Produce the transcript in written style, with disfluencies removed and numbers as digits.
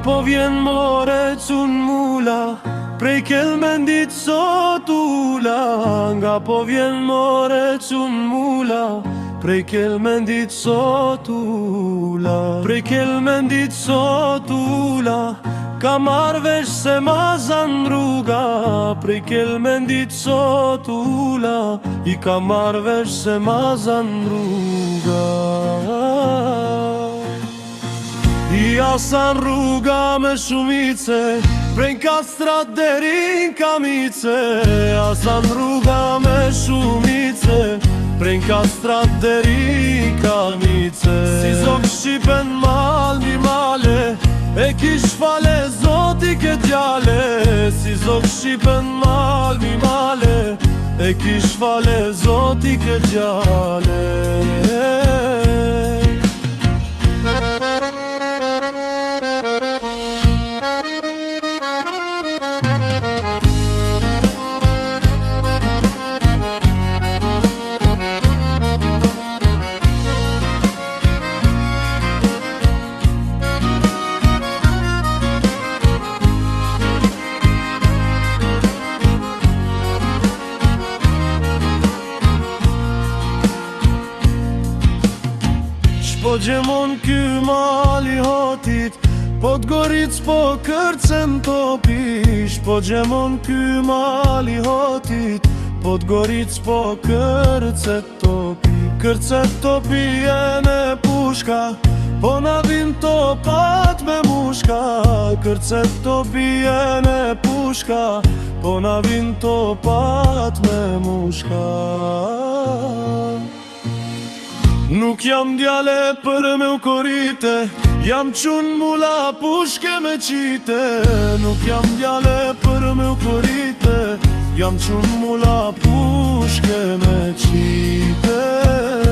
po vjen more cun mula, prej kel mendit sot ula. Nga po vjen more cun mula, prej kel mendit sot ula. Prej kel mendit sot ula, ka marrë vesh se ma zan rruga. Prej kel mendit sot ula, i ka marrë vesh se ma zan rruga. I asan rruga me shumice, prej Kastrat deri n'Kamice. Asan rruga me shumice, prej Kastrat deri n'Kamice. Si zog shqipen mal mi male, e kish fale zoti ke djale. Si zog shqipen mal mi male, e kish fale zoti ke djale. Po gjemon ky mali hotit, po t'gorit s'po kërcen topish. Po gjemon ky mali hotit, po t'gorit s'po kërcet topi. Kërcet topi e me pushka, po na vin topat me mushka. Kërcet topi e me pushka, po na vin topat me mushka. Nuk jam djale për me u korite, jam qun mula pushke me qite. Nuk jam djale për me u korite, jam qun mula pushke me qite.